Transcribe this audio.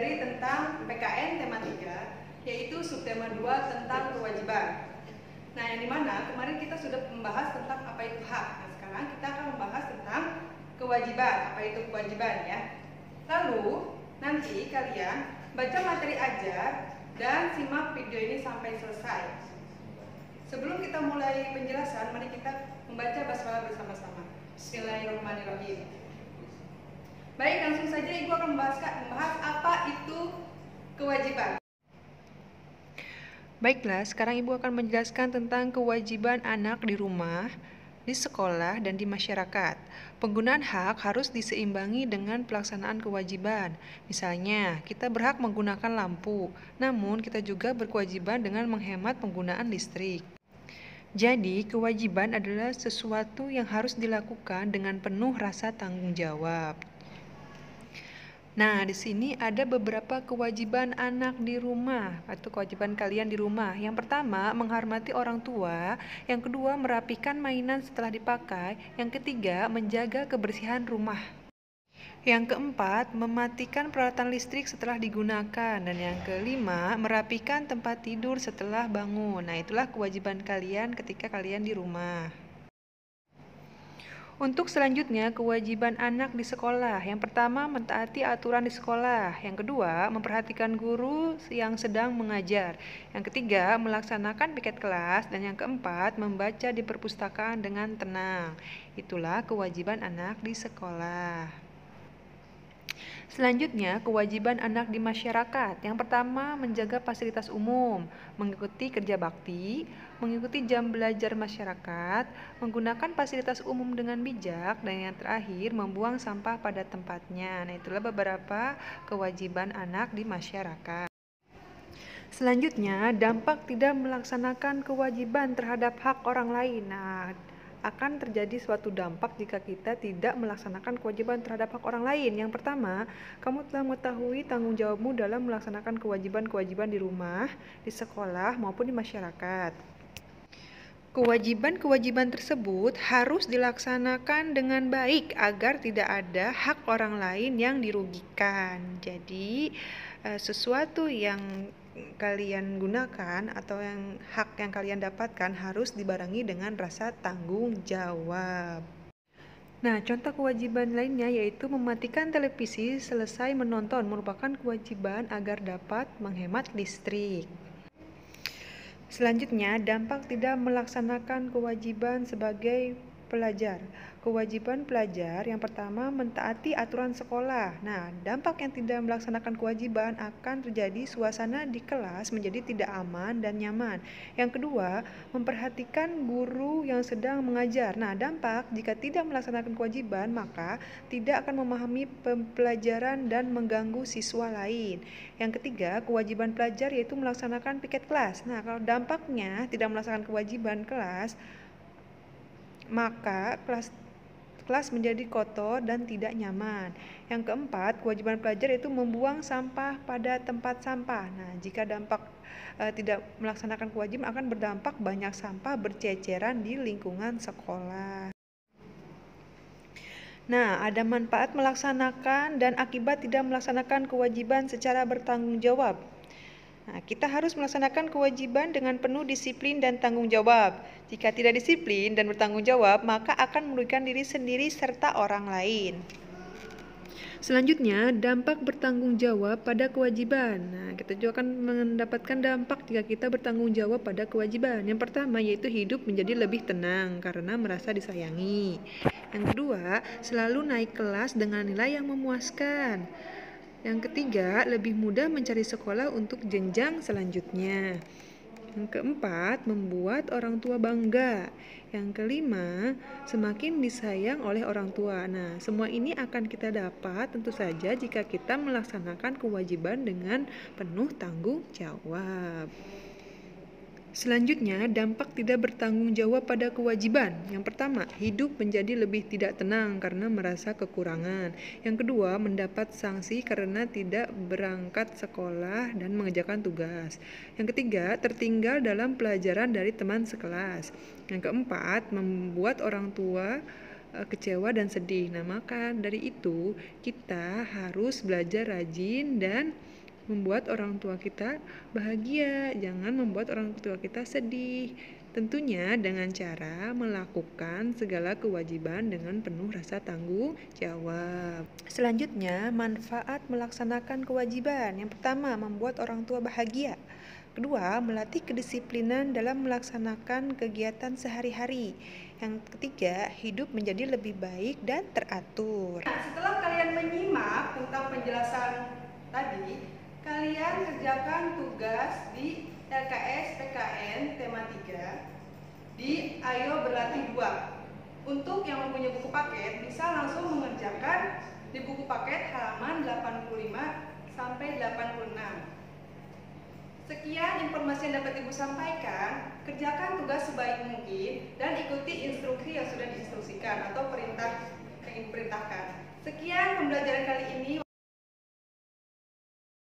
mempelajari tentang PKN tema 3, yaitu subtema 2 tentang kewajiban. Nah, yang dimana kemarin kita sudah membahas tentang apa itu hak. Nah, sekarang kita akan membahas tentang kewajiban. Apa itu kewajiban ya? Lalu nanti kalian baca materi ajar dan simak video ini sampai selesai. Sebelum kita mulai penjelasan, mari kita membaca basmalah bersama-sama. Bismillahirrahmanirrahim. Baik, langsung saja Ibu akan membahas apa itu kewajiban. Baiklah, sekarang Ibu akan menjelaskan tentang kewajiban anak di rumah, di sekolah, dan di masyarakat. Penggunaan hak harus diseimbangi dengan pelaksanaan kewajiban. Misalnya, kita berhak menggunakan lampu, namun kita juga berkewajiban dengan menghemat penggunaan listrik. Jadi, kewajiban adalah sesuatu yang harus dilakukan dengan penuh rasa tanggung jawab. Nah, di sini ada beberapa kewajiban anak di rumah atau kewajiban kalian di rumah. Yang pertama, menghormati orang tua. Yang kedua, merapikan mainan setelah dipakai. Yang ketiga, menjaga kebersihan rumah. Yang keempat, mematikan peralatan listrik setelah digunakan. Dan yang kelima, merapikan tempat tidur setelah bangun. Nah, itulah kewajiban kalian ketika kalian di rumah. Untuk selanjutnya, kewajiban anak di sekolah. Yang pertama, mentaati aturan di sekolah. Yang kedua, memperhatikan guru yang sedang mengajar. Yang ketiga, melaksanakan piket kelas. Dan yang keempat, membaca di perpustakaan dengan tenang. Itulah kewajiban anak di sekolah. Selanjutnya, kewajiban anak di masyarakat. Yang pertama, menjaga fasilitas umum, mengikuti kerja bakti, mengikuti jam belajar masyarakat, menggunakan fasilitas umum dengan bijak, dan yang terakhir, membuang sampah pada tempatnya. Nah, itulah beberapa kewajiban anak di masyarakat. Selanjutnya, dampak tidak melaksanakan kewajiban terhadap hak orang lain. Nah, akan terjadi suatu dampak jika kita tidak melaksanakan kewajiban terhadap hak orang lain. Yang pertama, kamu telah mengetahui tanggung jawabmu dalam melaksanakan kewajiban-kewajiban di rumah, di sekolah, maupun di masyarakat. Kewajiban-kewajiban tersebut harus dilaksanakan dengan baik agar tidak ada hak orang lain yang dirugikan. Jadi, sesuatu yang kalian gunakan atau hak yang kalian dapatkan harus dibarengi dengan rasa tanggung jawab. Nah, contoh kewajiban lainnya yaitu mematikan televisi selesai menonton merupakan kewajiban agar dapat menghemat listrik. Selanjutnya, dampak tidak melaksanakan kewajiban sebagai pelajar. Kewajiban pelajar yang pertama, mentaati aturan sekolah. Nah, dampak yang tidak melaksanakan kewajiban akan terjadi suasana di kelas menjadi tidak aman dan nyaman. Yang kedua, memperhatikan guru yang sedang mengajar. Nah, dampak jika tidak melaksanakan kewajiban maka tidak akan memahami pembelajaran dan mengganggu siswa lain. Yang ketiga, kewajiban pelajar yaitu melaksanakan piket kelas. Nah, kalau dampaknya tidak melaksanakan kewajiban kelas, maka kelas menjadi kotor dan tidak nyaman. Yang keempat, kewajiban pelajar itu membuang sampah pada tempat sampah. Nah, jika dampak tidak melaksanakan kewajiban akan berdampak banyak sampah berceceran di lingkungan sekolah. Nah, ada manfaat melaksanakan dan akibat tidak melaksanakan kewajiban secara bertanggung jawab. Nah, kita harus melaksanakan kewajiban dengan penuh disiplin dan tanggung jawab. Jika tidak disiplin dan bertanggung jawab, maka akan merugikan diri sendiri serta orang lain. Selanjutnya, dampak bertanggung jawab pada kewajiban. Nah, kita juga akan mendapatkan dampak jika kita bertanggung jawab pada kewajiban. Yang pertama yaitu hidup menjadi lebih tenang karena merasa disayangi. Yang kedua, selalu naik kelas dengan nilai yang memuaskan. Yang ketiga, lebih mudah mencari sekolah untuk jenjang selanjutnya. Yang keempat, membuat orang tua bangga. Yang kelima, semakin disayang oleh orang tua. Nah, semua ini akan kita dapat tentu saja jika kita melaksanakan kewajiban dengan penuh tanggung jawab. Selanjutnya, dampak tidak bertanggung jawab pada kewajiban. Yang pertama, hidup menjadi lebih tidak tenang karena merasa kekurangan. Yang kedua, mendapat sanksi karena tidak berangkat sekolah dan mengerjakan tugas. Yang ketiga, tertinggal dalam pelajaran dari teman sekelas. Yang keempat, membuat orang tua kecewa dan sedih. Nah, maka dari itu kita harus belajar rajin dan membuat orang tua kita bahagia, jangan membuat orang tua kita sedih. Tentunya dengan cara melakukan segala kewajiban dengan penuh rasa tanggung jawab. Selanjutnya, manfaat melaksanakan kewajiban. Yang pertama, membuat orang tua bahagia. Kedua, melatih kedisiplinan dalam melaksanakan kegiatan sehari-hari. Yang ketiga, hidup menjadi lebih baik dan teratur. Nah, setelah kalian menyimak tentang penjelasan tadi, kalian kerjakan tugas di LKS PKN tema 3 di Ayo Berlatih 2. Untuk yang mempunyai buku paket bisa langsung mengerjakan di buku paket halaman 85 sampai 86. Sekian informasi yang dapat Ibu sampaikan. Kerjakan tugas sebaik mungkin dan ikuti instruksi yang sudah diinstruksikan atau perintah yang diperintahkan. Sekian pembelajaran kali ini.